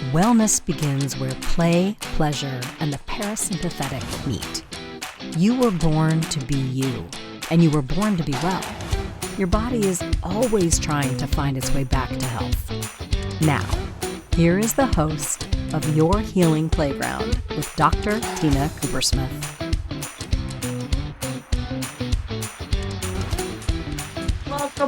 Wellness begins where play, pleasure, and the parasympathetic meet. You were born to be you, and you were born to be well. Your body is always trying to find its way back to health. Now, here is the host of Your Healing Playground with Dr. Tina Coopersmith.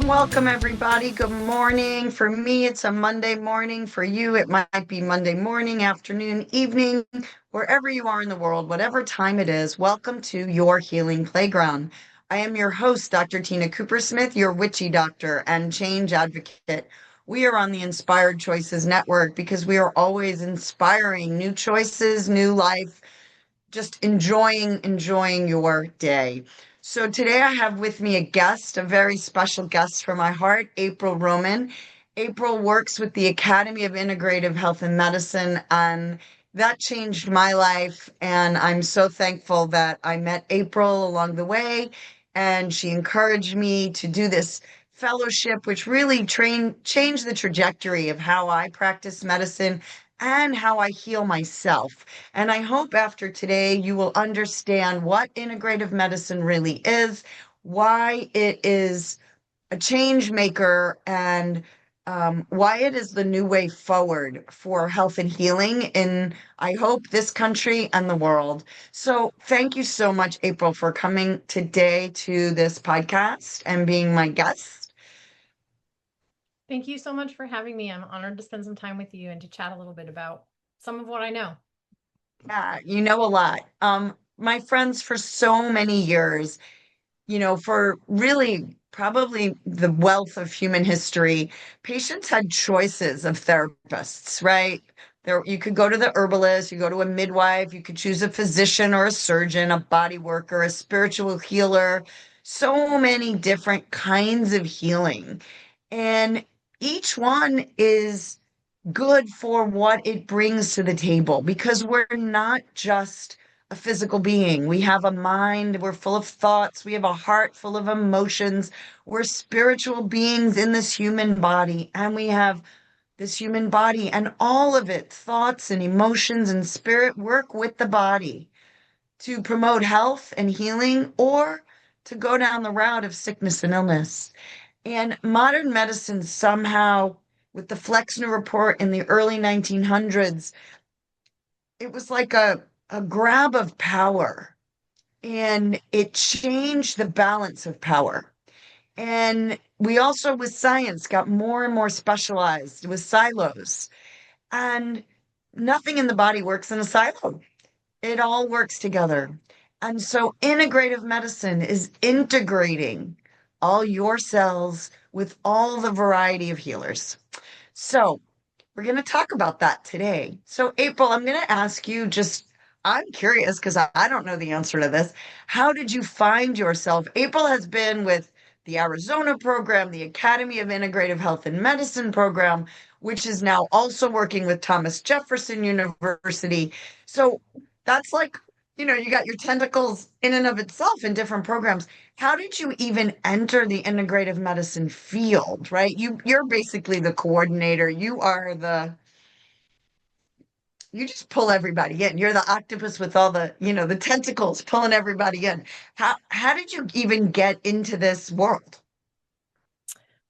Welcome, everybody. Good morning. For me, it's a Monday morning. For you, it might be Monday morning, afternoon, evening, wherever you are in the world, whatever time it is. Welcome to Your Healing Playground. I am your host, Dr. Tina Coopersmith, your witchy doctor and change advocate. We are on the Inspired Choices Network because we are always inspiring new choices, new life, just enjoying your day. So today I have with me a guest, a very special guest from my heart, April Roman. April works with the Academy of Integrative Health and Medicine, and that changed my life. And I'm so thankful that I met April along the way, and she encouraged me to do this fellowship, which really changed the trajectory of how I practice medicine and how I heal myself. And I hope after today you will understand what integrative medicine really is, why it is a change maker, and why it is the new way forward for health and healing in, I hope, this country and the world. So thank you so much, April, for coming today to this podcast and being my guest. Thank you so much for having me. I'm honored to spend some time with you and to chat a little bit about some of what I know. Yeah, you know a lot. My friends for so many years, for really probably the wealth of human history, patients had choices of therapists, right? You could go to the herbalist, you go to a midwife, you could choose a physician or a surgeon, a body worker, a spiritual healer, so many different kinds of healing. And each one is good for what it brings to the table because we're not just a physical being. We have a mind, we're full of thoughts, we have a heart full of emotions. We're spiritual beings in this human body, and we have this human body and all of it, thoughts and emotions and spirit, work with the body to promote health and healing or to go down the route of sickness and illness. And modern medicine somehow, with the Flexner report in the early 1900s, it was like a grab of power, and it changed the balance of power. And we also, with science, got more and more specialized with silos. And nothing in the body works in a silo. It all works together. And so integrative medicine is integrating all your cells with all the variety of healers. So we're going to talk about that today. So, April, I'm going to ask you just, I'm curious because I don't know the answer to this. How did you find yourself? April has been with the Arizona program, the Academy of Integrative Health and Medicine program, which is now also working with Thomas Jefferson University. So that's like, you got your tentacles in and of itself in different programs. How did you even enter the integrative medicine field, right? You're basically the coordinator. You just pull everybody in. You're the octopus with all the tentacles pulling everybody in. How did you even get into this world?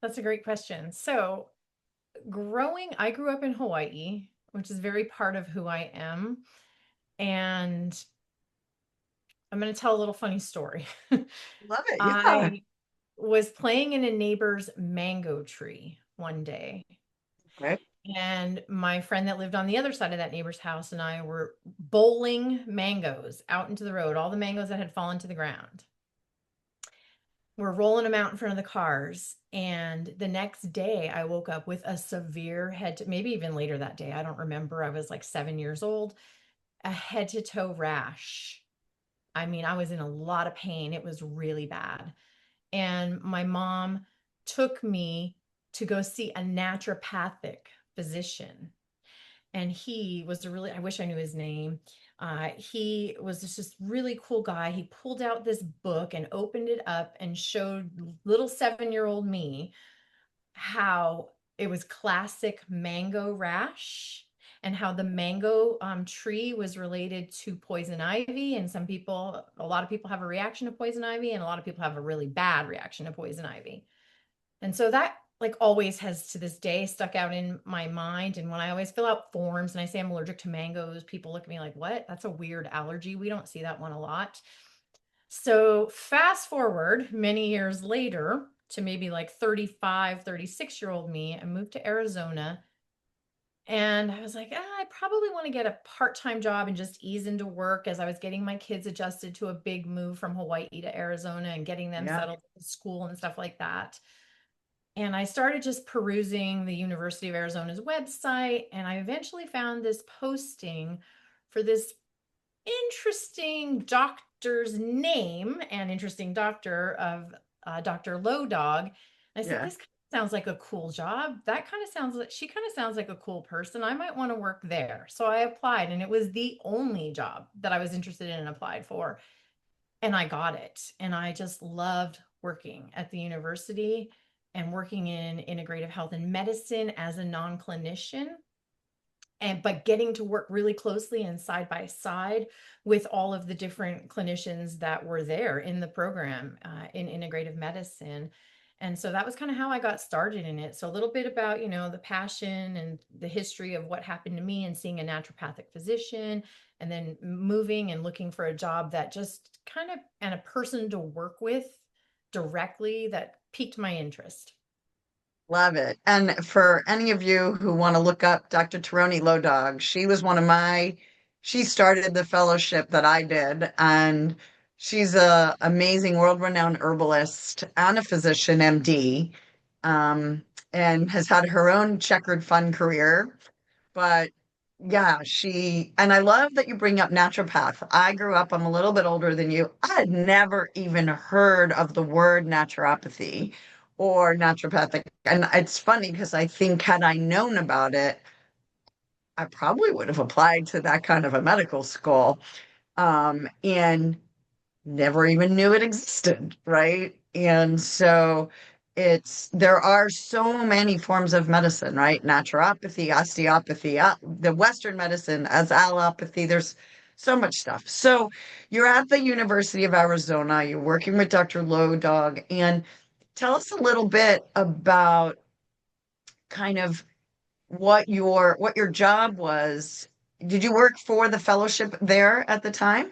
That's a great question. So, I grew up in Hawaii, which is very part of who I am. And I'm going to tell a little funny story. Love it. Yeah. I was playing in a neighbor's mango tree one day. Okay. And my friend that lived on the other side of that neighbor's house and I were bowling mangoes out into the road, all the mangoes that had fallen to the ground. We're rolling them out in front of the cars. And the next day, I woke up with a severe maybe even later that day. I don't remember. I was like 7 years old, a head to toe rash. I mean, I was in a lot of pain. It was really bad. And my mom took me to go see a naturopathic physician. And he was I wish I knew his name. He was just really cool guy. He pulled out this book and opened it up and showed little 7-year-old me how it was classic mango rash. and how the mango tree was related to poison ivy. And a lot of people have a reaction to poison ivy, and a lot of people have a really bad reaction to poison ivy. And so that like always has to this day stuck out in my mind. And when I always fill out forms and I say I'm allergic to mangoes, people look at me like, what? That's a weird allergy. We don't see that one a lot. So fast forward many years later to maybe like 35, 36-year-old me, I moved to Arizona. And I was like, I probably want to get a part-time job and just ease into work as I was getting my kids adjusted to a big move from Hawaii to Arizona and getting them Yeah. settled in school and stuff like that. And I started just perusing the University of Arizona's website, and I eventually found this posting for this interesting doctor's name and interesting doctor of Dr. Low Dog. And I said, Yeah. this kind of sounds like a cool job. That kind of sounds like she kind of sounds like a cool person. I might want to work there. So I applied, and it was the only job that I was interested in and applied for. And I got it. And I just loved working at the university and working in integrative health and medicine as a non-clinician, but getting to work really closely and side by side with all of the different clinicians that were there in the program in integrative medicine. And so that was kind of how I got started in it. So a little bit about, the passion and the history of what happened to me and seeing a naturopathic physician, and then moving and looking for a job that just kind of, and a person to work with directly that piqued my interest. Love it. And for any of you who want to look up Dr. Taroni Low Dog, she was she started the fellowship that I did, and she's a amazing world-renowned herbalist and a physician, MD, um, and has had her own checkered fun career. But yeah, and I love that you bring up naturopath. I grew up, I'm a little bit older than you. I had never even heard of the word naturopathy or naturopathic. And it's funny because I think had I known about it, I probably would have applied to that kind of a medical school. And never even knew it existed, right? And so there are so many forms of medicine, right? Naturopathy, osteopathy, the Western medicine as allopathy. There's so much stuff. So you're at the University of Arizona, you're working with Dr. Low Dog, and tell us a little bit about kind of what your job was. Did you work for the fellowship there at the time?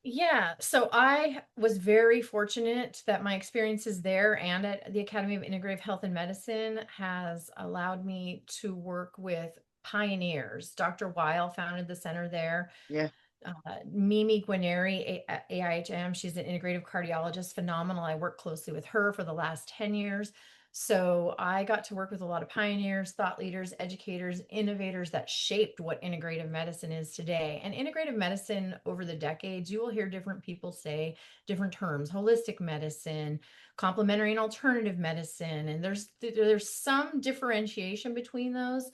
Yeah, so I was very fortunate that my experiences there and at the Academy of Integrative Health and Medicine has allowed me to work with pioneers. Dr. Weil founded the center there. Yeah. Mimi Guarneri at AIHM, she's an integrative cardiologist, phenomenal. I worked closely with her for the last 10 years. So I got to work with a lot of pioneers, thought leaders, educators, innovators that shaped what integrative medicine is today. And integrative medicine over the decades, you will hear different people say different terms: holistic medicine, complementary and alternative medicine. And there's some differentiation between those.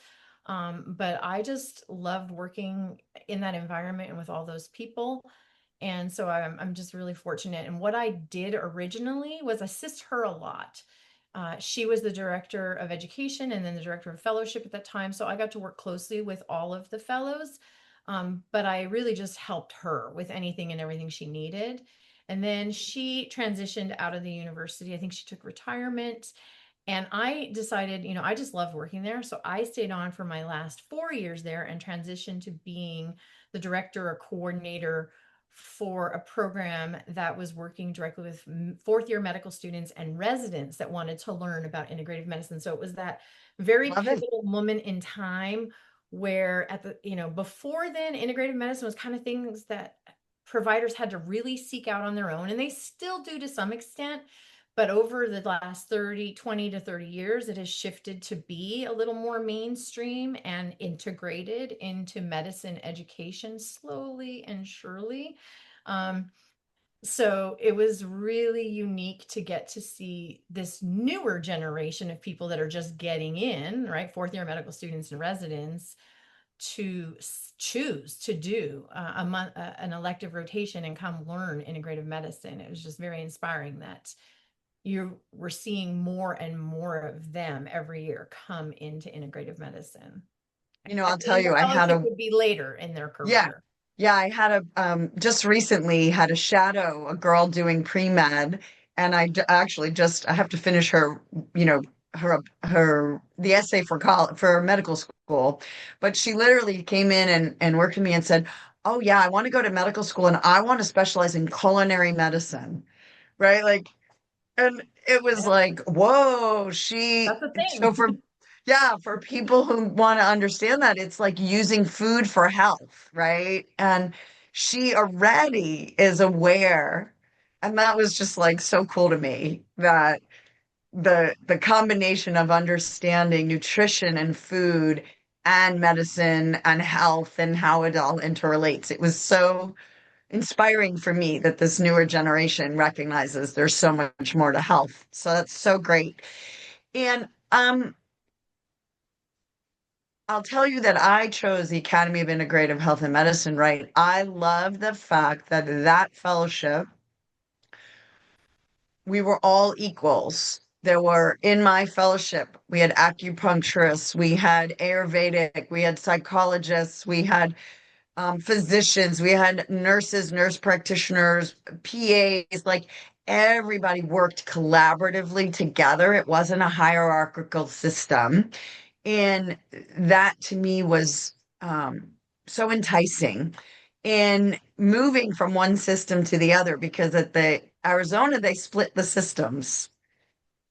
But I just loved working in that environment and with all those people. And so I'm just really fortunate. And what I did originally was assist her a lot. She was the director of education and then the director of fellowship at that time. So I got to work closely with all of the fellows. But I really just helped her with anything and everything she needed. And then she transitioned out of the university. I think she took retirement. And I decided, I just loved working there. So I stayed on for my last 4 years there and transitioned to being the director or coordinator for a program that was working directly with fourth year medical students and residents that wanted to learn about integrative medicine. So it was that very Love it. pivotal moment in time where before then, integrative medicine was kind of things that providers had to really seek out on their own, and they still do to some extent. But over the last 20 to 30 years, it has shifted to be a little more mainstream and integrated into medicine education slowly and surely. Um, so it was really unique to get to see this newer generation of people that are just getting in, right? Fourth year medical students and residents to choose to do an elective rotation and come learn integrative medicine. It was just very inspiring that we're seeing more and more of them every year come into integrative medicine. I'll tell And the you, I had fellowship a, would be later in their yeah, career. yeah, I had just recently had a shadow, a girl doing pre-med, and actually just, I have to finish her, you know, the essay for college, for medical school. But she literally came in and worked with me and said, "Oh yeah, I want to go to medical school and I want to specialize in culinary medicine." Right? Like, and it was Yeah, like, whoa, that's the so thing. yeah, for people who want to understand that, it's like using food for health, right? And she already is aware. And that was just like so cool to me that the combination of understanding nutrition and food and medicine and health and how it all interrelates. It was so inspiring for me that this newer generation recognizes there's so much more to health. So that's so great. And I'll tell you that I chose the Academy of Integrative Health and Medicine, right? I love the fact that that fellowship, we were all equals. There were in my fellowship, we had acupuncturists, we had Ayurvedic, we had psychologists, we had physicians, we had nurses, nurse practitioners, PAs, like everybody worked collaboratively together. It wasn't a hierarchical system. And that to me was so enticing in moving from one system to the other because at the Arizona, they split the systems,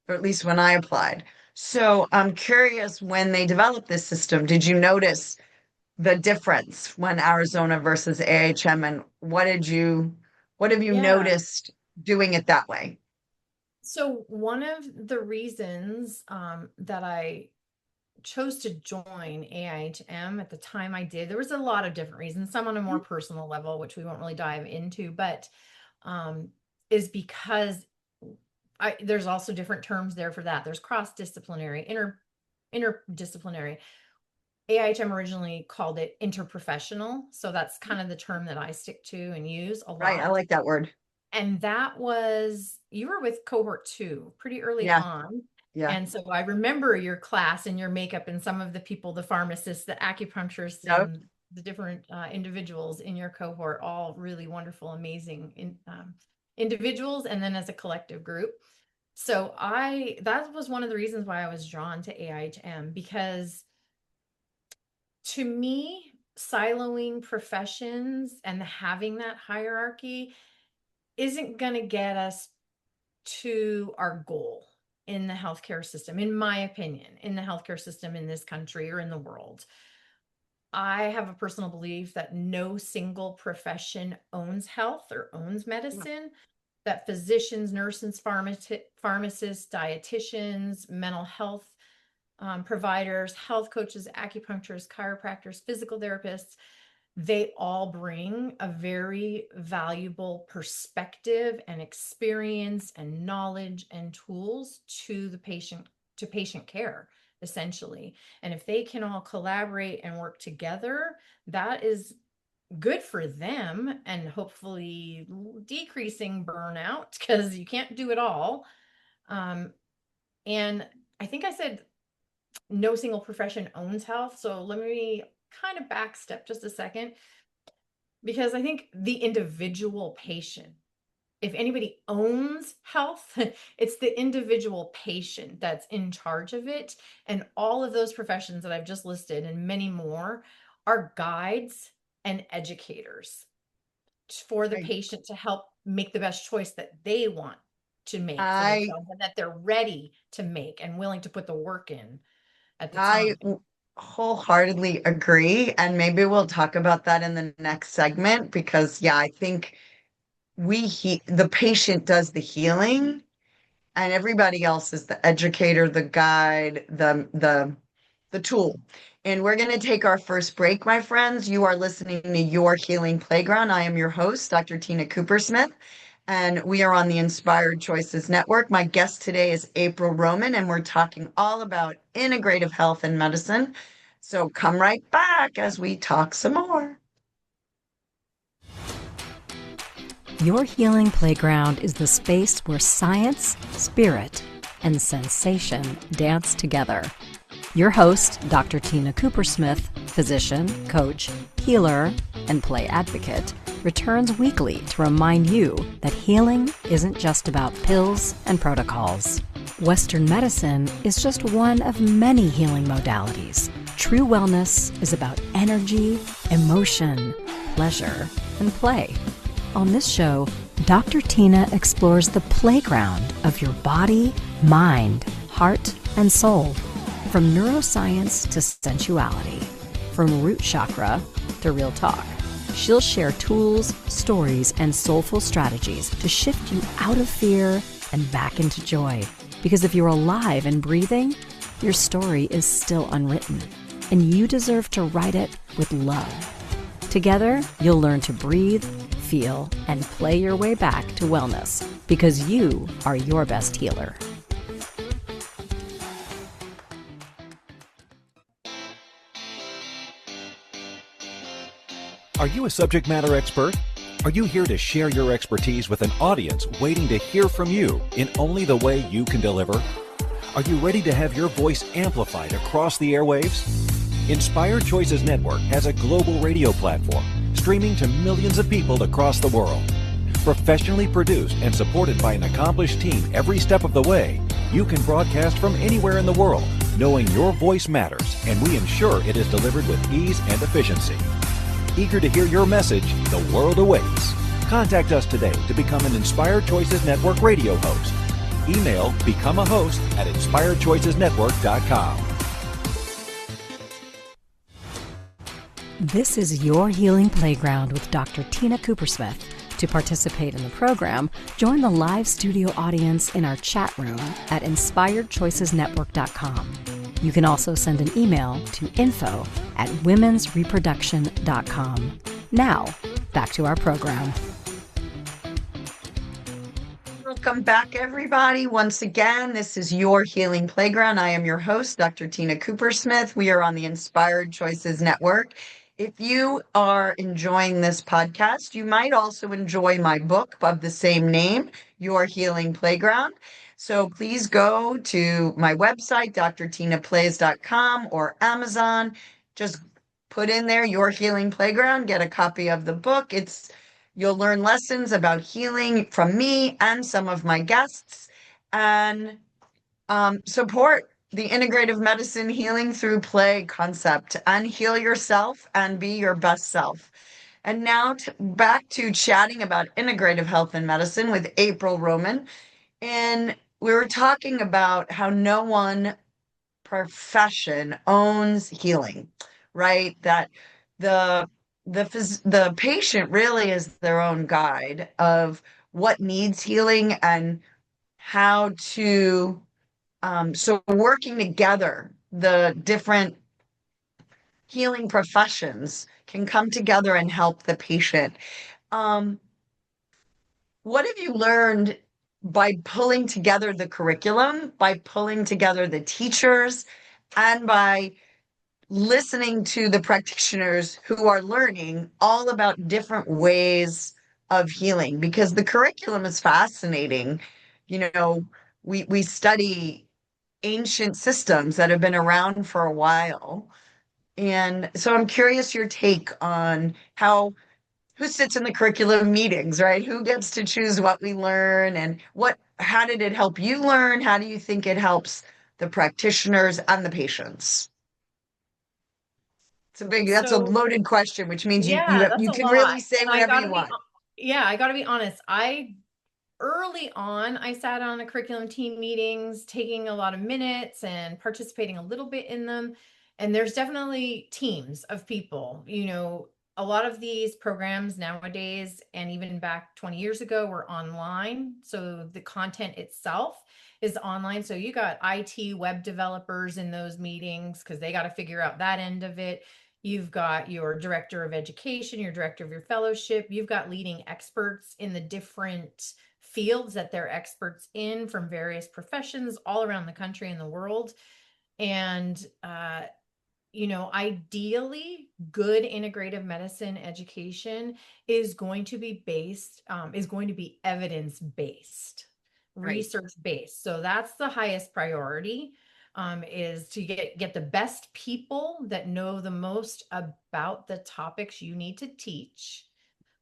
or at least when I applied. So I'm curious when they developed this system, did you notice the difference when Arizona versus AHM and what have you Yeah. noticed doing it that way? So one of the reasons that I chose to join AIHM at the time I did, there was a lot of different reasons, some on a more personal level, which we won't really dive into, but um, is because there's also different terms there for that. There's cross-disciplinary, interdisciplinary. AIHM originally called it interprofessional. So that's kind of the term that I stick to and use a Right, I lot. like that word. And that was, you were with cohort 2 pretty early Yeah, on. yeah. And so I remember your class and your makeup and some of the people, the pharmacists, the acupuncturists, Yep. and the different individuals in your cohort, all really wonderful, amazing individuals, and then as a collective group. So that was one of the reasons why I was drawn to AIHM, because to me, siloing professions and having that hierarchy isn't going to get us to our goal in the healthcare system, in my opinion, in the healthcare system in this country or in the world. I have a personal belief that no single profession owns health or owns medicine, that physicians, nurses, pharmacists, dietitians, mental health providers, health coaches, acupuncturists, chiropractors, physical therapists, they all bring a very valuable perspective and experience and knowledge and tools to the patient, to patient care, essentially. And if they can all collaborate and work together, that is good for them and hopefully decreasing burnout, because you can't do it all. And I think I said no single profession owns health. So let me kind of backstep just a second, because I think the individual patient, if anybody owns health, it's the individual patient that's in charge of it. And all of those professions that I've just listed and many more are guides and educators for the I, patient to help make the best choice that they want to make for I themselves and that they're ready to make and willing to put the work in at the I time. wholeheartedly agree. And maybe we'll talk about that in the next segment because, yeah, I think the patient does the healing and everybody else is the educator, the guide, the tool. And we're going to take our first break, my friends. You are listening to Your Healing Playground. I am your host, Dr. Tina Coopersmith, and we are on the Inspired Choices Network. My guest today is April Roman, and we're talking all about integrative health and medicine. So come right back as we talk some more. Your Healing Playground is the space where science, spirit, and sensation dance together. Your host, Dr. Tina Coopersmith, physician, coach, healer, and play advocate, returns weekly to remind you that healing isn't just about pills and protocols. Western medicine is just one of many healing modalities. True wellness is about energy, emotion, pleasure, and play. On this show, Dr. Tina explores the playground of your body, mind, heart, and soul. From neuroscience to sensuality, from root chakra to real talk. She'll share tools, stories, and soulful strategies to shift you out of fear and back into joy. Because if you're alive and breathing, your story is still unwritten, and you deserve to write it with love. Together, you'll learn to breathe, feel, and play your way back to wellness, because you are your best healer. Are you a subject matter expert? Are you here to share your expertise with an audience waiting to hear from you in only the way you can deliver? Are you ready to have your voice amplified across the airwaves? Inspired Choices Network has a global radio platform streaming to millions of people across the world. Professionally produced and supported by an accomplished team every step of the way, you can broadcast from anywhere in the world, knowing your voice matters, and we ensure it is delivered with ease and efficiency. Eager to hear your message, the world awaits. Contact us today to become an Inspired Choices Network radio host. Email becomeahost@inspiredchoicesnetwork.com. This is your healing playground with Dr. Tina Coopersmith. To participate in the program, join the live studio audience in our chat room at inspiredchoicesnetwork.com. You can also send an email to info@womensreproduction.com. Now, back to our program. Welcome back, everybody. Once again, this is your healing playground. I am your host, Dr. Tina Coopersmith. We are on the Inspired Choices Network. If you are enjoying this podcast, you might also enjoy my book of the same name, Your Healing Playground. So please go to my website, drtinaplays.com, or Amazon. Just put in there Your Healing Playground, get a copy of the book. You'll learn lessons about healing from me and some of my guests, and support the integrative medicine healing through play concept, and heal yourself and be your best self. And now back to chatting about integrative health and medicine with April Roman. And we were talking about how no one profession owns healing, right? That the the patient really is their own guide of what needs healing and how to so working together, the different healing professions can come together and help the patient. What have you learned by pulling together the curriculum, by pulling together the teachers, and by listening to the practitioners who are learning all about different ways of healing? Because the curriculum is fascinating. You know, we study ancient systems that have been around for a while. And so I'm curious your take on who sits in the curriculum meetings, right? Who gets to choose what we learn, and how did it help you learn? How do you think it helps the practitioners and the patients? That's a loaded question, which means you That's a can lot. really say And whatever you want. I gotta be honest. Early on, I sat on the curriculum team meetings, taking a lot of minutes and participating a little bit in them. And there's definitely teams of people. A lot of these programs nowadays, and even back 20 years ago, were online. So the content itself is online. So you got IT web developers in those meetings because they got to figure out that end of it. You've got your director of education, your director of your fellowship. You've got leading experts in the different fields that they're experts in from various professions all around the country and the world. And, ideally, good integrative medicine education is going to be evidence-based, Right. research-based. So that's the highest priority. is to get the best people that know the most about the topics you need to teach.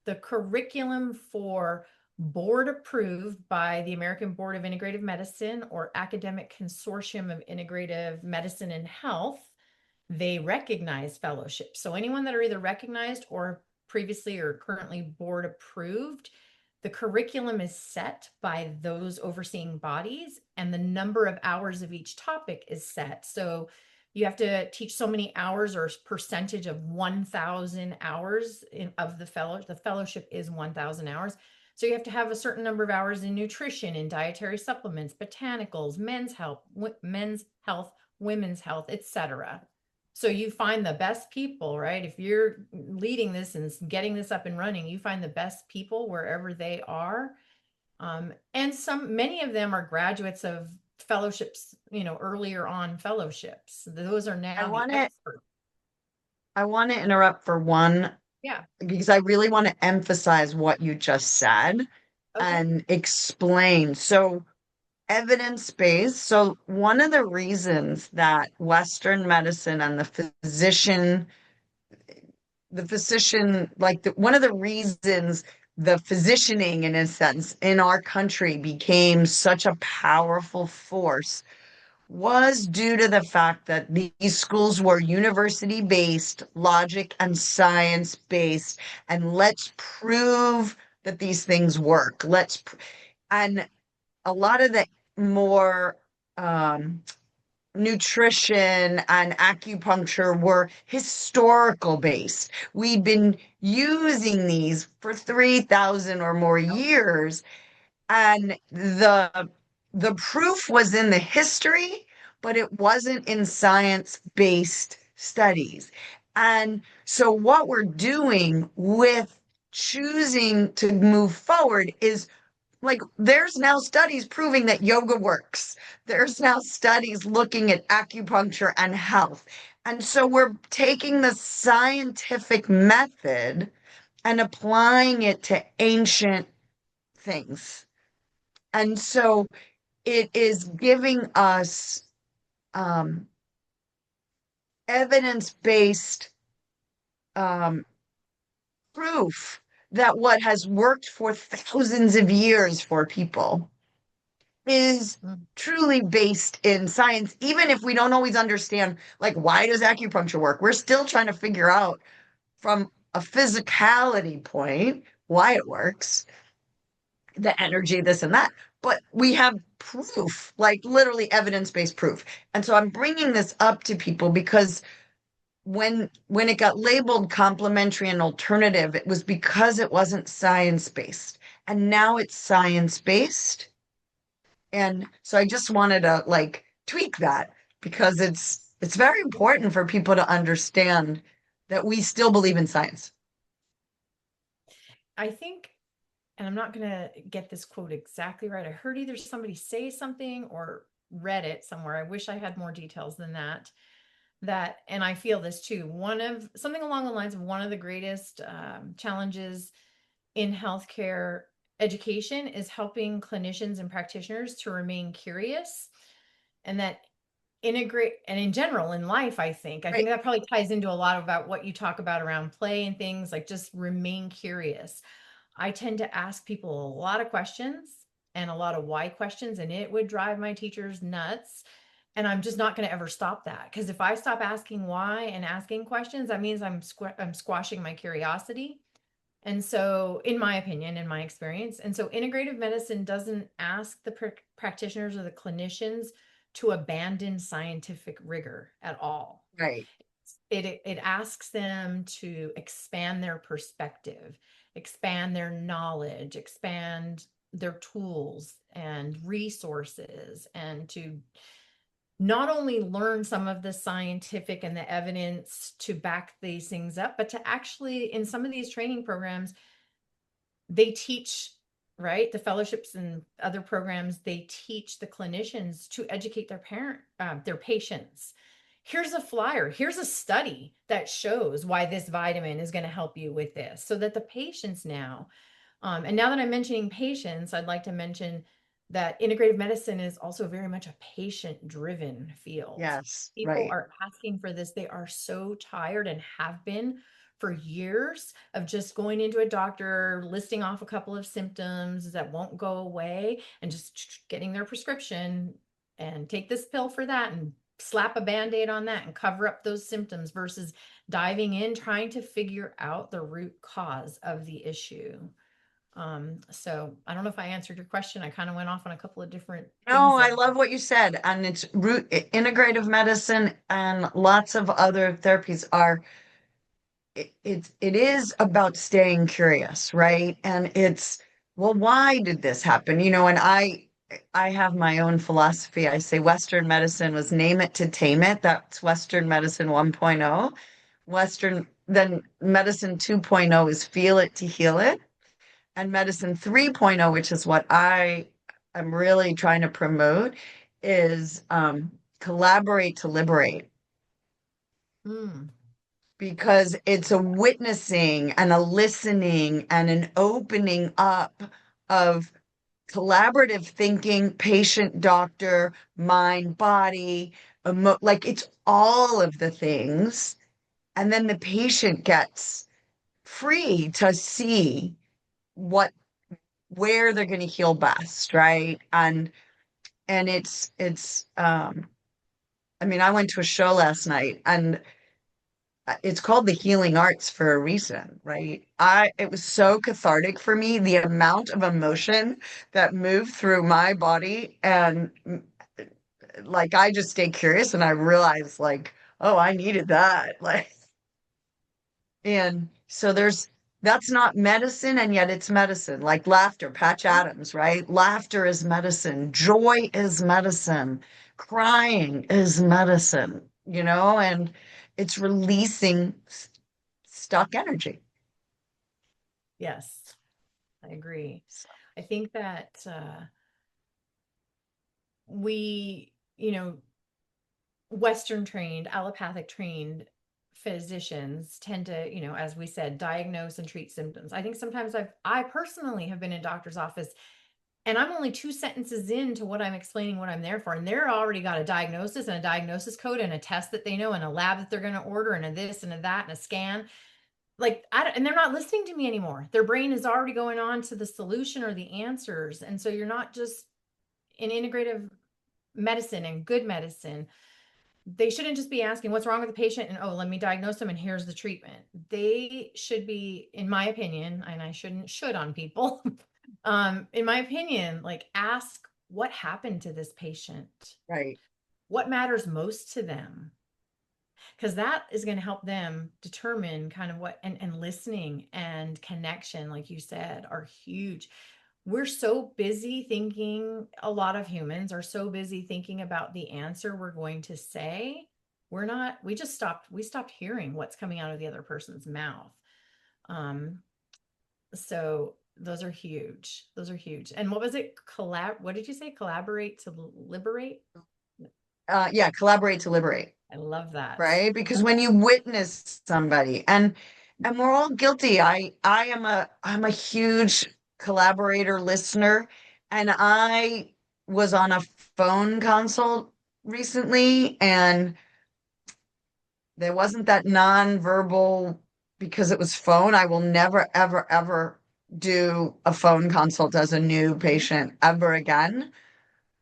The curriculum for board approved by the American Board of Integrative Medicine or Academic Consortium of Integrative Medicine and Health, they recognize fellowships. So anyone that are either recognized or previously or currently board approved, the curriculum is set by those overseeing bodies, and the number of hours of each topic is set. So you have to teach so many hours or percentage of 1,000 hours of the fellowship is 1,000 hours. So you have to have a certain number of hours in nutrition and dietary supplements, botanicals, men's health, women's health, etc. So you find the best people, right? If you're leading this and getting this up and running, you find the best people wherever they are. And many of them are graduates of fellowships, earlier on fellowships. Those are now the experts. I want to interrupt for one. Yeah. Because I really want to emphasize what you just said and explain. So evidence-based. So one of the reasons that Western medicine and one of the reasons the physicianing, in a sense, in our country became such a powerful force was due to the fact that these schools were university-based, logic and science-based, and let's prove that these things work. And a lot of the more nutrition and acupuncture were historical based. We'd been using these for 3,000 or more years, and the proof was in the history, but it wasn't in science-based studies. And so what we're doing with choosing to move forward is there's now studies proving that yoga works. There's now studies looking at acupuncture and health. And so we're taking the scientific method and applying it to ancient things. And so it is giving us evidence-based proof that what has worked for thousands of years for people is truly based in science, even if we don't always understand, why does acupuncture work? We're still trying to figure out from a physicality point why it works, the energy, this and that. But we have proof, literally evidence-based proof. And so I'm bringing this up to people because when it got labeled complementary and alternative, it was because it wasn't science-based. And now it's science-based. And so I just wanted to tweak that because it's very important for people to understand that we still believe in science. I think, and I'm not going to get this quote exactly right. I heard either somebody say something or read it somewhere. I wish I had more details than that. And I feel this too, something along the lines of one of the greatest challenges in healthcare education is helping clinicians and practitioners to remain curious, and that integrate, and in general in life, I think that probably ties into a lot about what you talk about around play and things, just remain curious. I tend to ask people a lot of questions and a lot of why questions, and it would drive my teachers nuts. And I'm just not going to ever stop that, because if I stop asking why and asking questions, that means I'm squashing my curiosity. And so, in my opinion, in my experience, and so integrative medicine doesn't ask the practitioners or the clinicians to abandon scientific rigor at all. Right. It asks them to expand their perspective, expand their knowledge, expand their tools and resources, and to not only learn some of the scientific and the evidence to back these things up, but to actually, in some of these training programs, they teach, right? The fellowships and other programs, they teach the clinicians to educate their patients. Here's a flyer. Here's a study that shows why this vitamin is going to help you with this, so that the patients now, and now that I'm mentioning patients, I'd like to mention that integrative medicine is also very much a patient-driven field. Yes, People right. are asking for this. They are so tired and have been for years of just going into a doctor, listing off a couple of symptoms that won't go away, and just getting their prescription and take this pill for that and slap a Band-Aid on that and cover up those symptoms, versus diving in, trying to figure out the root cause of the issue. So I don't know if I answered your question. I kind of went off on a couple of different No, things I there. love what you said. And it's integrative medicine and lots of other therapies are, it is about staying curious, right? And it's, well, why did this happen? And I have my own philosophy. I say Western medicine was name it to tame it. That's Western medicine 1.0. Then medicine 2.0 is feel it to heal it. And medicine 3.0, which is what I am really trying to promote, is collaborate to liberate. Mm, Because it's a witnessing and a listening and an opening up of collaborative thinking, patient, doctor, mind, body, like it's all of the things. And then the patient gets free to see where they're going to heal best, right? And it's I mean, I went to a show last night, and it's called the healing arts for a reason, right? It was so cathartic for me, the amount of emotion that moved through my body. And like, I just stayed curious and I realized, like, oh, I needed that. Like, and so that's not medicine, and yet it's medicine. Like laughter, Patch Adams, right? Laughter is medicine. Joy is medicine. Crying is medicine, and it's releasing stuck energy. yes, I agree. So, I think that we, Western trained, allopathic trained physicians tend to, as we said, diagnose and treat symptoms. I think sometimes I personally have been in doctor's office and I'm only 2 sentences into what I'm explaining, what I'm there for. And they're already got a diagnosis and a diagnosis code and a test that they know and a lab that they're going to order and a this and a that and a scan. Like, and they're not listening to me anymore. Their brain is already going on to the solution or the answers. And so you're not just in integrative medicine and good medicine. They shouldn't just be asking what's wrong with the patient and, oh, let me diagnose them and here's the treatment. They should be, in my opinion, and I should on people, in my opinion, like ask what happened to this patient, right. what matters most to them, because that is going to help them determine kind of what, and listening and connection, like you said, are huge. We're so busy thinking, a lot of humans are so busy thinking about the answer we're going to say. We stopped hearing what's coming out of the other person's mouth. So those are huge. Those are huge. And what was it? What did you say? Collaborate to liberate? Yeah, collaborate to liberate. I love that. Right? Because when you witness somebody, and we're all guilty. I'm a huge collaborator, listener, and I was on a phone consult recently, and there wasn't that nonverbal, because it was phone. I will never, ever, ever do a phone consult as a new patient ever again,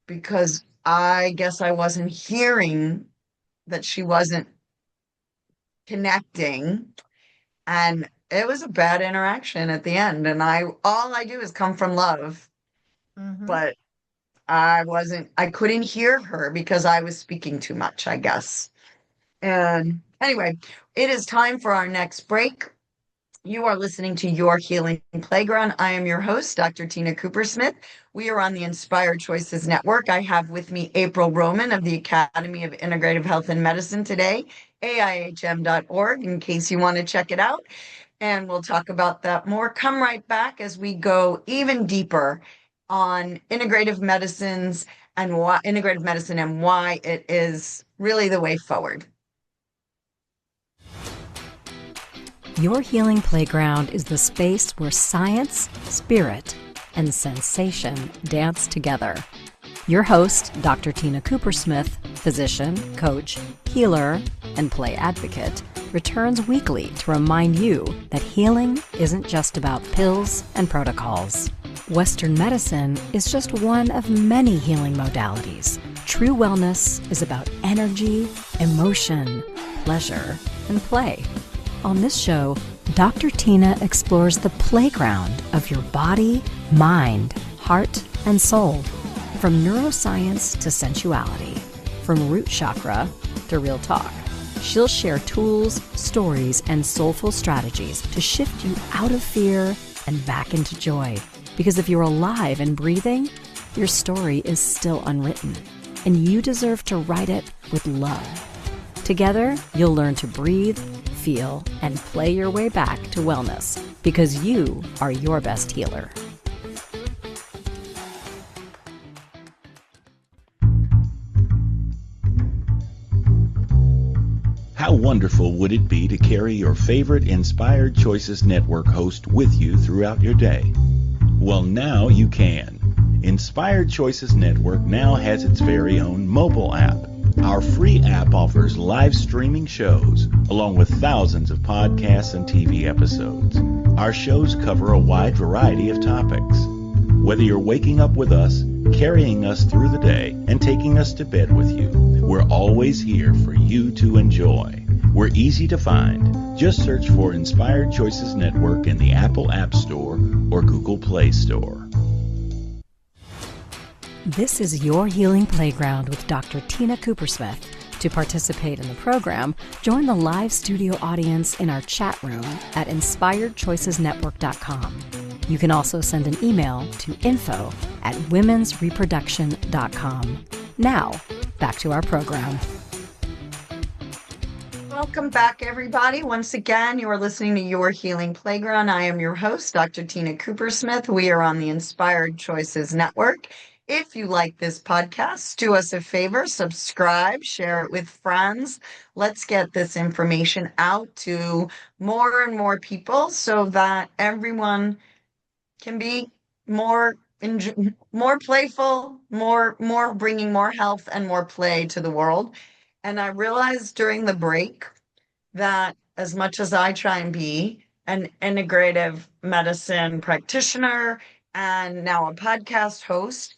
because I guess I wasn't hearing that she wasn't connecting, and it was a bad interaction at the end. And all I do is come from love, but I couldn't hear her because I was speaking too much, I guess. And anyway, it is time for our next break. You are listening to Your Healing Playground. I am your host, Dr. Tina Cooper-Smith. We are on the Inspired Choices Network. I have with me April Roman of the Academy of Integrative Health and Medicine today, AIHM.org, in case you want to check it out. And we'll talk about that more. Come right back as we go even deeper on integrative medicines and integrative medicine and why it is really the way forward. Your Healing Playground is the space where science, spirit, and sensation dance together. Your host, Dr. Tina Coopersmith, physician, coach, healer, and play advocate, returns weekly to remind you that healing isn't just about pills and protocols. Western medicine is just one of many healing modalities. True wellness is about energy, emotion, pleasure, and play. On this show, Dr. Tina explores the playground of your body, mind, heart, and soul. From neuroscience to sensuality, from root chakra to real talk. She'll share tools, stories, and soulful strategies to shift you out of fear and back into joy. Because if you're alive and breathing, your story is still unwritten, and you deserve to write it with love. Together, you'll learn to breathe, feel, and play your way back to wellness, because you are your best healer. How wonderful would it be to carry your favorite Inspired Choices Network host with you throughout your day? Well, now you can. Inspired Choices Network now has its very own mobile app. Our free app offers live streaming shows, along with thousands of podcasts and TV episodes. Our shows cover a wide variety of topics. Whether you're waking up with us, carrying us through the day, and taking us to bed with you, we're always here for you to enjoy. We're easy to find. Just search for Inspired Choices Network in the Apple App Store or Google Play Store. This is your healing playground with Dr. Tina Coopersmith. To participate in the program, join the live studio audience in our chat room at inspiredchoicesnetwork.com. You can also send an email to info@womensreproduction.com. Now, back to our program. Welcome back, everybody. Once again, you are listening to Your Healing Playground. I am your host, Dr. Tina Coopersmith. We are on the Inspired Choices Network. If you like this podcast, do us a favor, subscribe, share it with friends. Let's get this information out to more and more people so that everyone can be more playful, more bringing more health and more play to the world. And I realized during the break that as much as I try and be an integrative medicine practitioner and now a podcast host,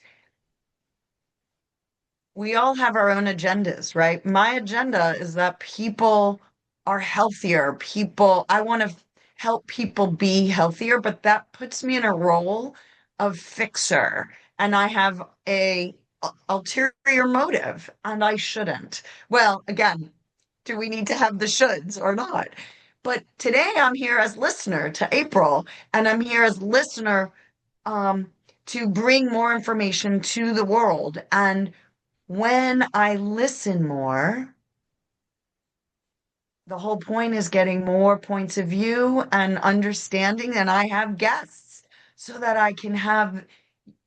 we all have our own agendas, right? My agenda is that people are healthier. I want to help people be healthier, but that puts me in a role of fixer. And I have a ulterior motive, and I shouldn't. Well, again, do we need to have the shoulds or not? But today I'm here as listener to April, and I'm here as listener to bring more information to the world. And when I listen more, the whole point is getting more points of view and understanding, and I have guests so that I can have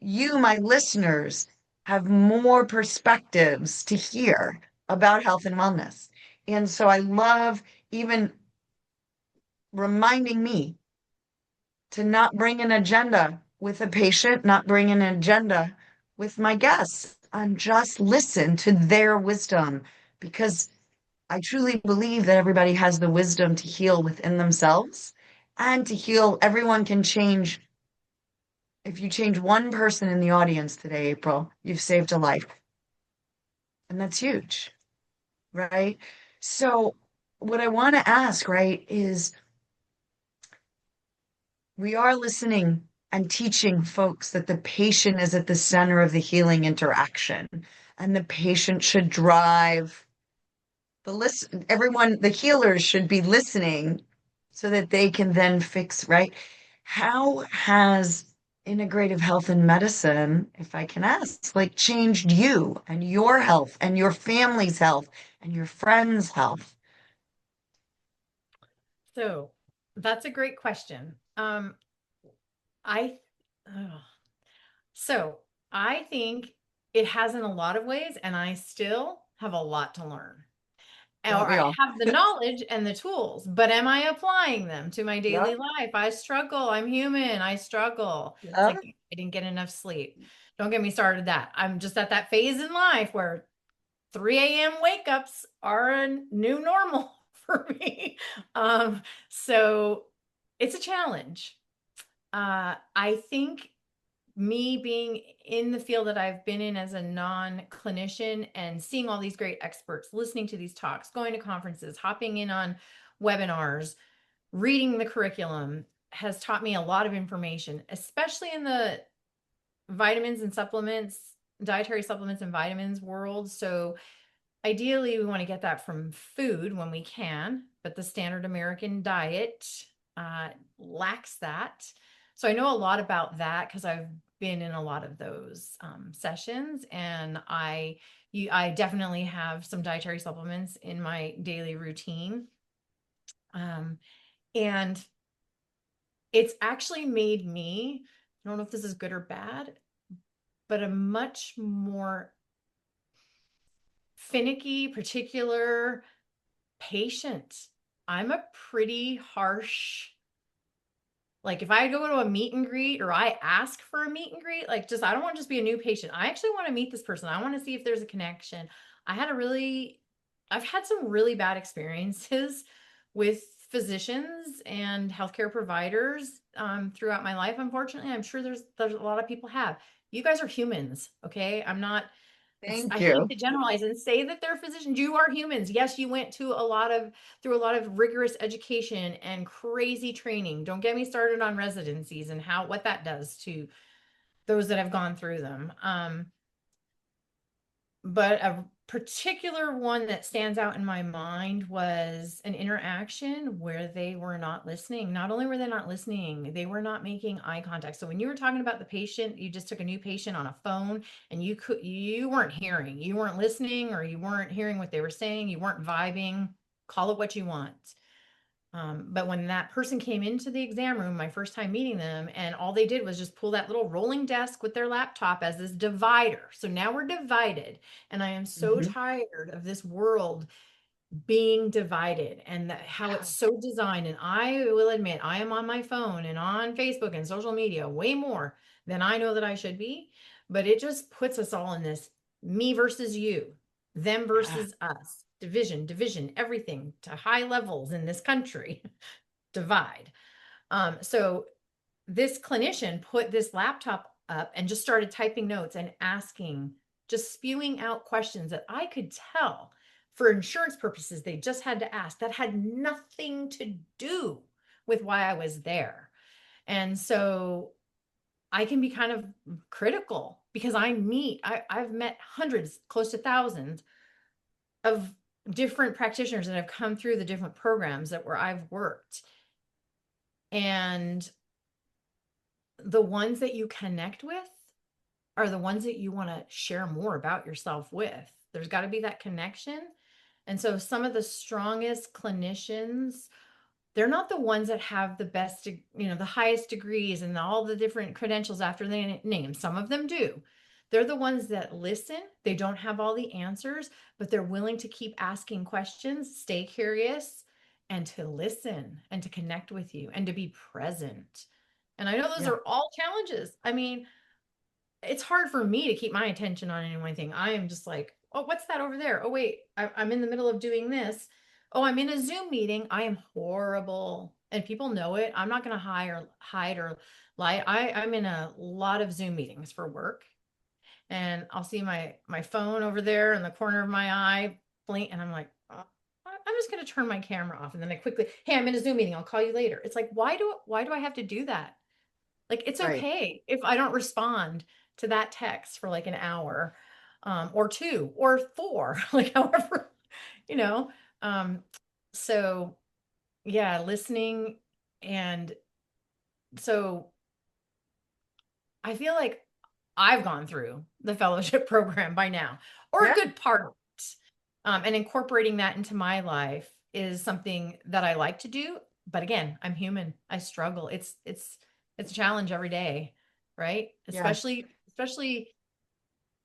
you, my listeners, have more perspectives to hear about health and wellness. And so I love even reminding me to not bring an agenda with a patient, not bring an agenda with my guests, and just listen to their wisdom, because I truly believe that everybody has the wisdom to heal within themselves and to heal. Everyone can change. If you change one person in the audience today, April, you've saved a life. And that's huge, right? So what I want to ask, right, is we are listening and teaching folks that the patient is at the center of the healing interaction, and the patient should drive the healers should be listening so that they can then fix, right? How has integrative health and medicine, if I can ask, like changed you and your health and your family's health and your friends' health? So that's a great question. I think it has in a lot of ways, and I still have a lot to learn. Don't we I all? have the knowledge and the tools, but am I applying them to my Yep. daily life? I struggle. I'm human. I struggle. It's Yep. like I didn't get enough sleep. Don't get me started that. I'm just at that phase in life where 3 a.m. wake ups are a new normal for me. So it's a challenge. I think me being in the field that I've been in as a non-clinician and seeing all these great experts, listening to these talks, going to conferences, hopping in on webinars, reading the curriculum has taught me a lot of information, especially in the vitamins and supplements, dietary supplements and vitamins world. So ideally, we want to get that from food when we can, but the standard American diet lacks that. So I know a lot about that because I've been in a lot of those sessions, and I definitely have some dietary supplements in my daily routine, and it's actually made me, I don't know if this is good or bad, but a much more finicky, particular patient. I'm a pretty harsh, like if I go to a meet and greet or I ask for a meet and greet, like just I don't want to just be a new patient. I actually want to meet this person. I want to see if there's a connection. I've had some really bad experiences with physicians and healthcare providers throughout my life. Unfortunately, I'm sure there's a lot of people have. You guys are humans, okay? Thank I hate you. to generalize and say that they're physicians. You are humans. Yes, you went to through a lot of rigorous education and crazy training. Don't get me started on residencies and what that does to those that have gone through them. But a particular one that stands out in my mind was an interaction where they were not listening. Not only were they not listening, they were not making eye contact. So when you were talking about the patient, you just took a new patient on a phone and you weren't hearing, you weren't listening, or you weren't hearing what they were saying, you weren't vibing, call it what you want. But when that person came into the exam room, my first time meeting them, and all they did was just pull that little rolling desk with their laptop as this divider. So now we're divided. And I am so Mhm. tired of this world being divided and how it's so designed. And I will admit, I am on my phone and on Facebook and social media way more than I know that I should be. But it just puts us all in this me versus you, them versus us, division, everything to high levels in this country, divide. So this clinician put this laptop up and just started typing notes and asking, just spewing out questions that I could tell for insurance purposes they just had to ask that had nothing to do with why I was there. And so I can be kind of critical because I've met hundreds, close to thousands of different practitioners that have come through the different programs where I've worked. And the ones that you connect with are the ones that you want to share more about yourself with. There's got to be that connection. And so some of the strongest clinicians, they're not the ones that have the best, the highest degrees and all the different credentials after their name. Some of them do. They're the ones that listen. They don't have all the answers, but they're willing to keep asking questions, stay curious, and to listen and to connect with you and to be present. And I know those Yeah. are all challenges. I mean, it's hard for me to keep my attention on anything. I am just like, oh, what's that over there? Oh, wait, I'm in the middle of doing this. Oh, I'm in a Zoom meeting. I am horrible. And people know it. I'm not going to hide or lie. I'm in a lot of Zoom meetings for work. And I'll see my phone over there in the corner of my eye blink. And I'm like, oh, I'm just going to turn my camera off. And then I quickly, hey, I'm in a Zoom meeting. I'll call you later. It's like, why do I have to do that? Like, it's Right. okay if I don't respond to that text for like an hour, or 2 or 4, like however, you know. Um, so yeah, listening. And so I feel like I've gone through the fellowship program by now, or a Yeah. good part of it. And incorporating that into my life is something that I like to do. But again, I'm human. I struggle. It's a challenge every day, right? Yes. Especially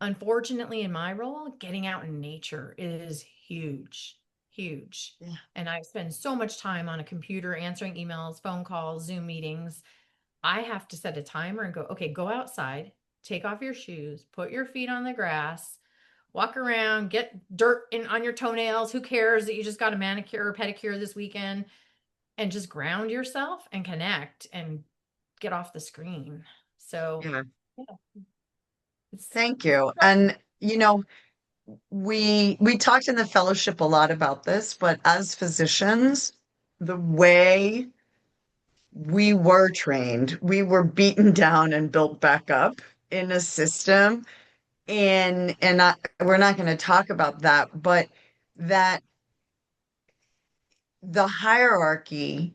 unfortunately in my role, getting out in nature is huge, huge. Yeah. And I spend so much time on a computer answering emails, phone calls, Zoom meetings. I have to set a timer and go, okay, go outside, take off your shoes, put your feet on the grass, walk around, get dirt on your toenails. Who cares that you just got a manicure or pedicure this weekend? And just ground yourself and connect and get off the screen. So Yeah. yeah, Thank you. And we talked in the fellowship a lot about this, but as physicians, the way we were trained, we were beaten down and built back up in a system. We're not going to talk about that, but that the hierarchy,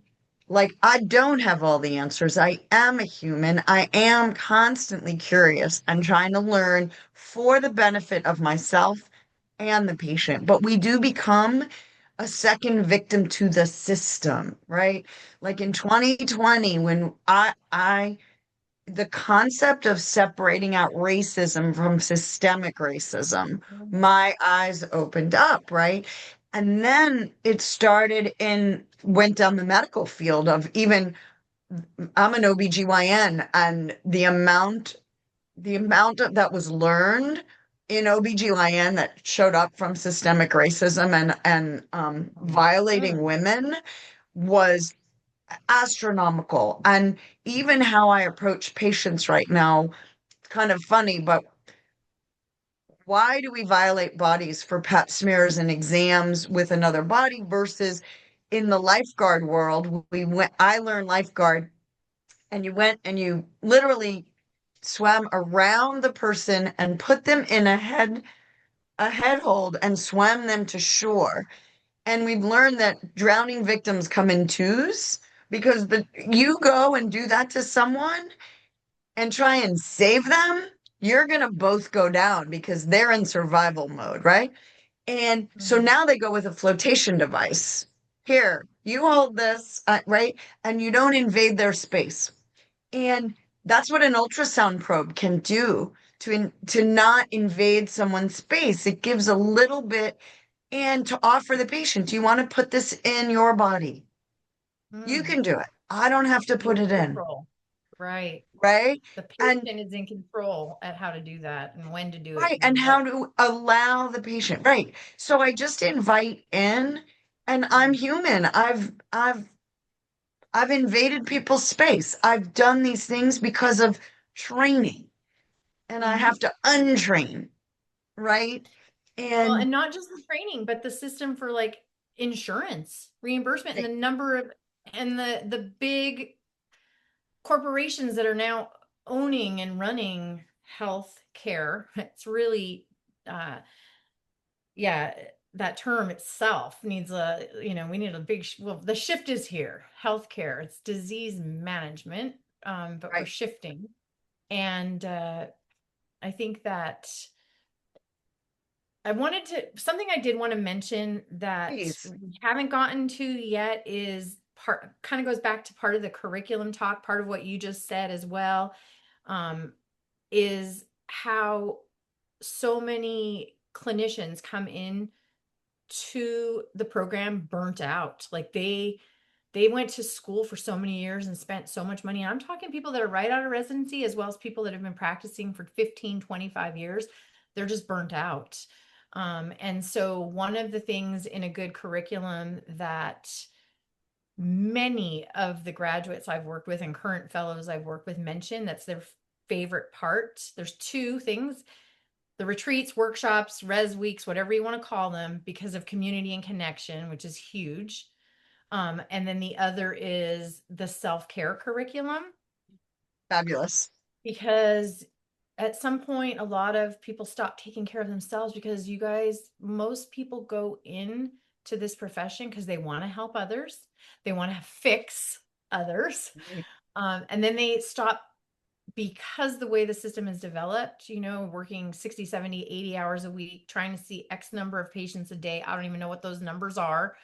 like I don't have all the answers. I am a human. I am constantly curious and trying to learn for the benefit of myself and the patient. But we do become a second victim to the system, right? Like in 2020, when the concept of separating out racism from systemic racism, my eyes opened up, right? And then it went down the medical field of even, I'm an OBGYN, and that was learned in OBGYN that showed up from systemic racism and violating women was astronomical. And even how I approach patients right now, kind of funny, but why do we violate bodies for pap smears and exams with another body versus in the lifeguard world, I learned lifeguard, and you went and you literally swam around the person and put them in a head hold and swam them to shore. And we've learned that drowning victims come in twos because you go and do that to someone and try and save them, you're going to both go down because they're in survival mode, right? And so now they go with a flotation device. Here, you hold this, right? And you don't invade their space. And that's what an ultrasound probe can do to not invade someone's space. It gives a little bit, and to offer the patient, do you want to put this in your body? You can do it. I don't have to put it in. Control. Right. Right? The And patient is in control at how to do that and when to do right, it. and how to allow the patient. Right. So I just invite in, and I'm human. I've invaded people's space. I've done these things because of training, and I have to untrain, right? Well, And and not just the training, but the system for like insurance reimbursement and the number of and the big corporations that are now owning and running health care. It's really yeah, that term itself needs we need a big well, the shift is here. Healthcare, it's disease management, but we're right. shifting. And I think that something I did want to mention that Please. we haven't gotten to yet is kind of goes back to part of the curriculum talk, part of what you just said as well, is how so many clinicians come in to the program burnt out. Like they went to school for so many years and spent so much money. I'm talking people that are right out of residency as well as people that have been practicing for 15, 25 years. They're just burnt out. And so one of the things in a good curriculum that many of the graduates I've worked with and current fellows I've worked with mention that's their favorite part. There's two things: the retreats, workshops, res weeks, whatever you want to call them, because of community and connection, which is huge. And then the other is the self-care curriculum. Fabulous. Because at some point, a lot of people stop taking care of themselves because most people go in to this profession because they want to help others. They want to fix others. Right. And then they stop because the way the system is developed, working 60, 70, 80 hours a week, trying to see X number of patients a day. I don't even know what those numbers are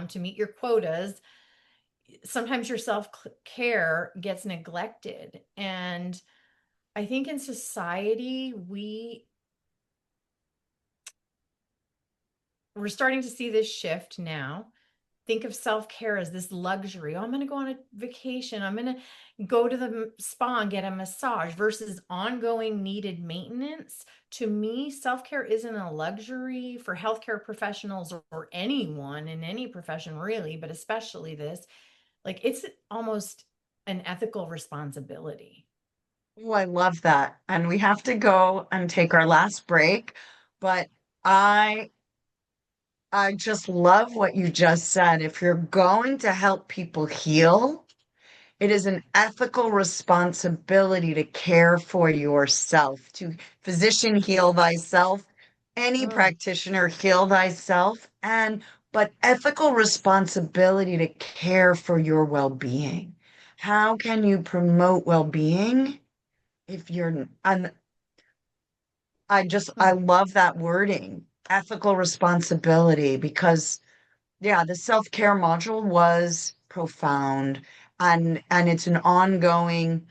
to meet your quotas. Sometimes your self-care gets neglected. And I think in society, we're starting to see this shift now. Think of self-care as this luxury. Oh, I'm going to go on a vacation. I'm going to go to the spa and get a massage versus ongoing needed maintenance. To me, self-care isn't a luxury for healthcare professionals or anyone in any profession really, but especially this. Like, it's almost an ethical responsibility. Oh, I love that. And we have to go and take our last break, but I I just love what you just said. If you're going to help people heal, it is an ethical responsibility to care for yourself, to physician heal thyself, any Mm. practitioner heal thyself, but ethical responsibility to care for your well-being. How can you promote well-being if you're, and I Mm. love that wording, ethical responsibility, because yeah, the self-care module was profound, and it's an ongoing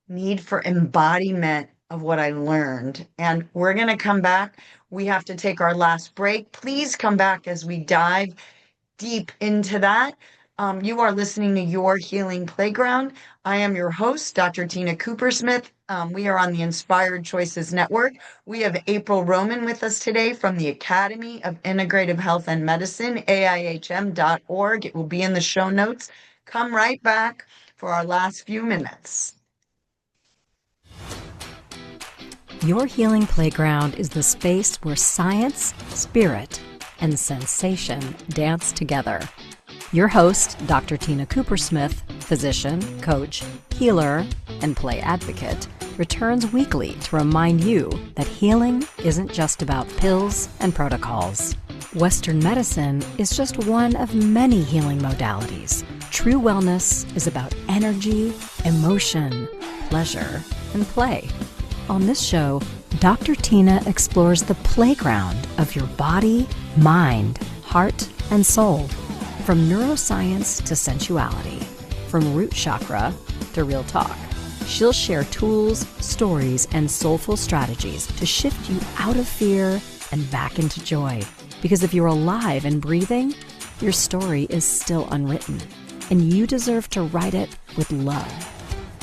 need for embodiment of what I learned. And we're going to come back. We have to take our last break. Please come back as we dive deep into that. You are listening to Your Healing Playground. I am your host, Dr. Tina Coopersmith. We are on the Inspired Choices Network. We have April Roman with us today from the Academy of Integrative Health and Medicine, AIHM.org. It will be in the show notes. Come right back for our last few minutes. Your Healing Playground is the space where science, spirit, and sensation dance together. Your host, Dr. Tina Coopersmith, physician, coach, healer, and play advocate, returns weekly to remind you that healing isn't just about pills and protocols. Western medicine is just one of many healing modalities. True wellness is about energy, emotion, pleasure, and play. On this show, Dr. Tina explores the playground of your body, mind, heart, and soul. From neuroscience to sensuality, from root chakra to real talk. She'll share tools, stories, and soulful strategies to shift you out of fear and back into joy. Because if you're alive and breathing, your story is still unwritten, and you deserve to write it with love.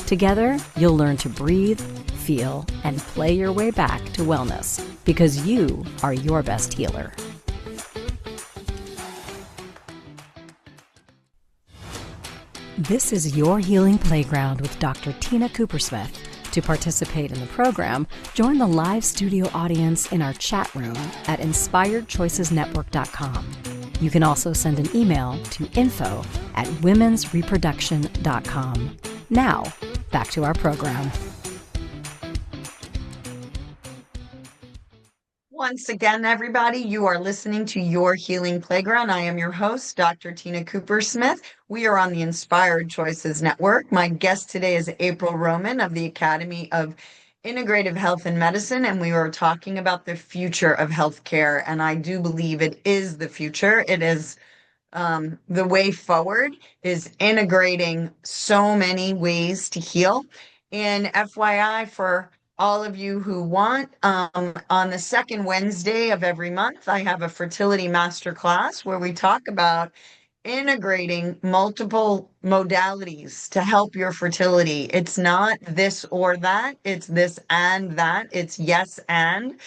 Together, you'll learn to breathe, feel, and play your way back to wellness, because you are your best healer. This is Your Healing Playground with Dr. Tina Coopersmith. To participate in the program, join the live studio audience in our chat room at inspiredchoicesnetwork.com. You can also send an email to info@womensreproduction.com. Now, back to our program. Once again, everybody, you are listening to Your Healing Playground. I am your host, Dr. Tina Coopersmith. We are on the Inspired Choices Network. My guest today is April Roman of the Academy of Integrative Health and Medicine, and we were talking about the future of healthcare. And I do believe it is the future. It is the way forward is integrating so many ways to heal. And FYI, for all of you who want, on the second Wednesday of every month, I have a fertility masterclass where we talk about integrating multiple modalities to help your fertility. It's not this or that, it's this and that, it's yes and.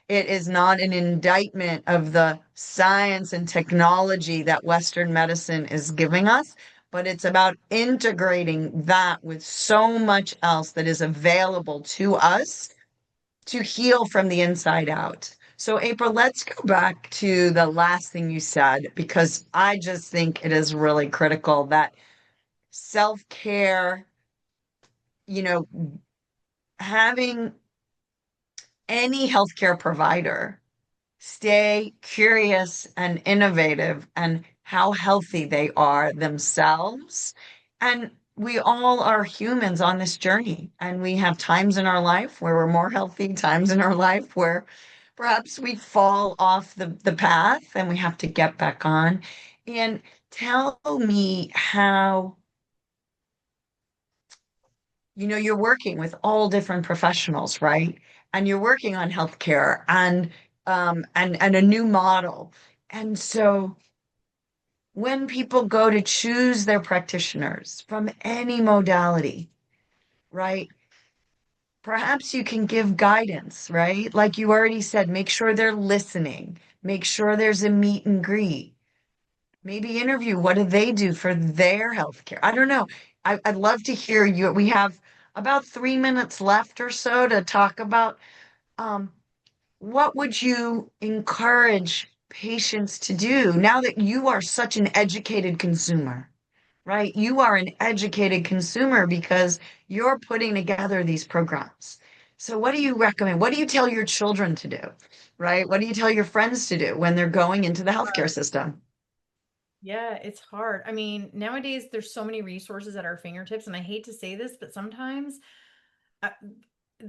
It is not an indictment of the science and technology that Western medicine is giving us, but it's about integrating that with so much else that is available to us to heal from the inside out. So, April, let's go back to the last thing you said, because I just think it is really critical that self-care, you know, having any healthcare provider stay curious and innovative and how healthy they are themselves. And we all are humans on this journey, and we have times in our life where we're more healthy, times in our life where perhaps we fall off the path and we have to get back on. And tell me how, you're working with all different professionals, right? And you're working on healthcare and a new model. And so when people go to choose their practitioners from any modality, right? Perhaps you can give guidance, right? Like you already said, make sure they're listening, make sure there's a meet and greet, maybe interview what do they do for their healthcare. I don't know. I'd love to hear you. We have about 3 minutes left or so to talk about um, what would you encourage patients to do now that you are such an educated consumer? Right? You are an educated consumer because you're putting together these programs. So what do you recommend? What do you tell your children to do? Right? What do you tell your friends to do when they're going into the healthcare system? Yeah, it's hard. I mean, nowadays there's so many resources at our fingertips, and I hate to say this, but sometimes, uh,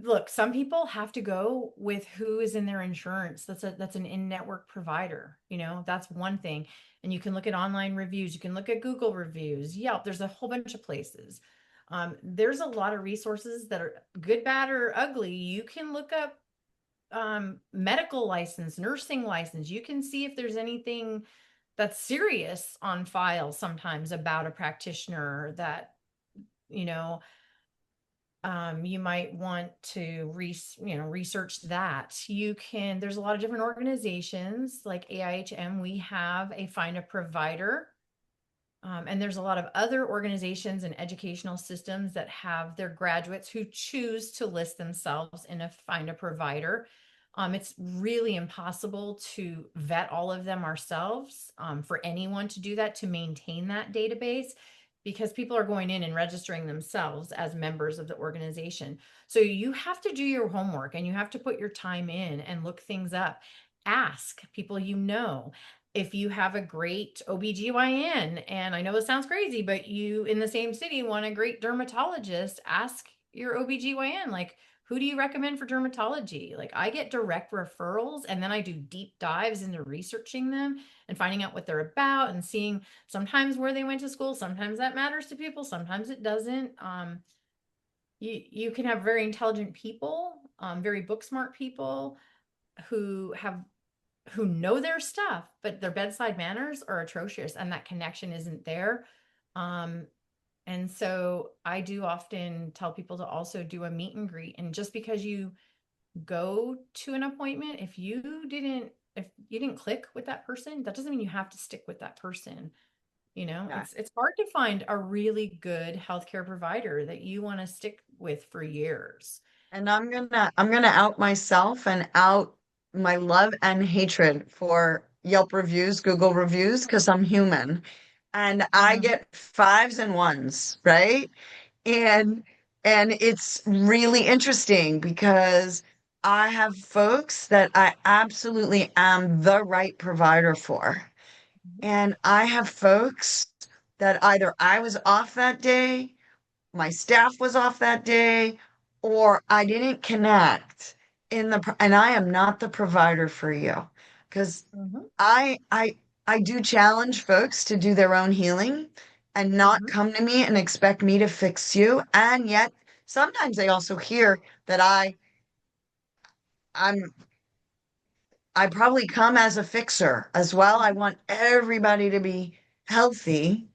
look, some people have to go with who is in their insurance. That's an in-network provider. That's one thing. And you can look at online reviews, you can look at Google reviews, Yelp. There's a whole bunch of places. There's a lot of resources that are good, bad, or ugly. You can look up medical license, nursing license. You can see if there's anything that's serious on file sometimes about a practitioner that you know you might want to research that. There's a lot of different organizations like AIHM. We have a find a provider. And there's a lot of other organizations and educational systems that have their graduates who choose to list themselves in a find a provider. It's really impossible to vet all of them ourselves, for anyone to do that, to maintain that database, because people are going in and registering themselves as members of the organization. So you have to do your homework and you have to put your time in and look things up. Ask people if you have a great OBGYN, and I know this sounds crazy, but you in the same city want a great dermatologist, ask your OBGYN, like, who do you recommend for dermatology? Like, I get direct referrals and then I do deep dives into researching them and finding out what they're about and seeing sometimes where they went to school. Sometimes that matters to people, sometimes it doesn't. You can have very intelligent people, very book smart people who know their stuff, but their bedside manners are atrocious and that connection isn't there. And so I do often tell people to also do a meet and greet. And just because you go to an appointment, if you didn't click with that person, that doesn't mean you have to stick with that person. Yeah. It's hard to find a really good healthcare provider that you want to stick with for years. And I'm gonna out myself and out my love and hatred for Yelp reviews, Google reviews, because I'm human. And I Mhm. get fives and ones, right? And and it's really interesting because I have folks that I absolutely am the right provider for. And I have folks that either I was off that day, my staff was off that day, or I didn't connect and I am not the provider for you. Because Mhm. I do challenge folks to do their own healing and not Mhm. come to me and expect me to fix you. And yet sometimes they also hear that I'm I probably come as a fixer as well. I want everybody to be healthy.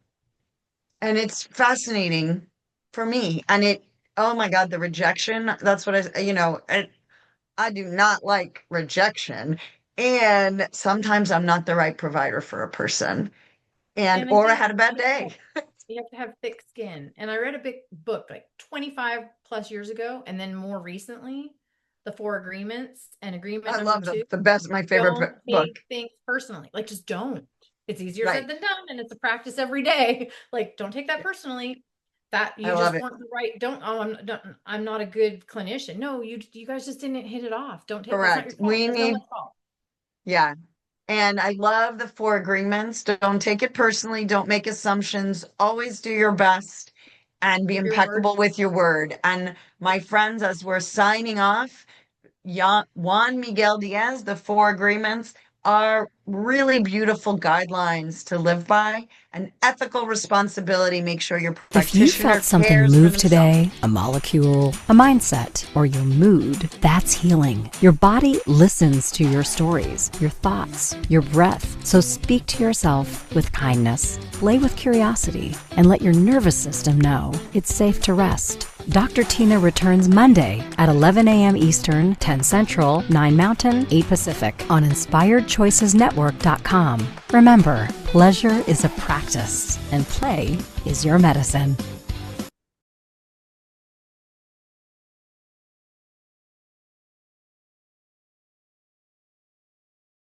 And it's fascinating for me. And oh my God, the rejection, that's what I do not like rejection. And sometimes I'm not the right provider for a person. And I Or I think had a bad day. you have to have thick skin. And I read a big book like 25 plus years ago, and then more recently, The Four Agreements. And agreement I number love two, the best, my favorite don't book. take things personally. Like, just don't. It's easier Right. said than done, and it's a practice every day. Like, don't take that personally. That I you love just it. weren't the right. I'm not a good clinician. No, you guys just didn't hit it off. Don't take That's not Correct. your fault. That's no one's fault. Yeah. And I love the four agreements. Don't take it personally. Don't make assumptions. Always do your best and be Keep your word. impeccable with your word. And my friends, as we're signing off, Juan Miguel Diaz, the four agreements. are really beautiful guidelines to live by, an ethical responsibility. Make sure your If you practitioner felt something cares for move themselves. today, a molecule, a mindset, or your mood, that's healing. Your body listens to your stories, your thoughts, your breath. So speak to yourself with kindness, play with curiosity, and let your nervous system know it's safe to rest. Dr. Tina returns Monday at 11 a.m. Eastern, 10 Central, 9 Mountain, 8 Pacific on InspiredChoicesNetwork.com. Remember, pleasure is a practice and play is your medicine.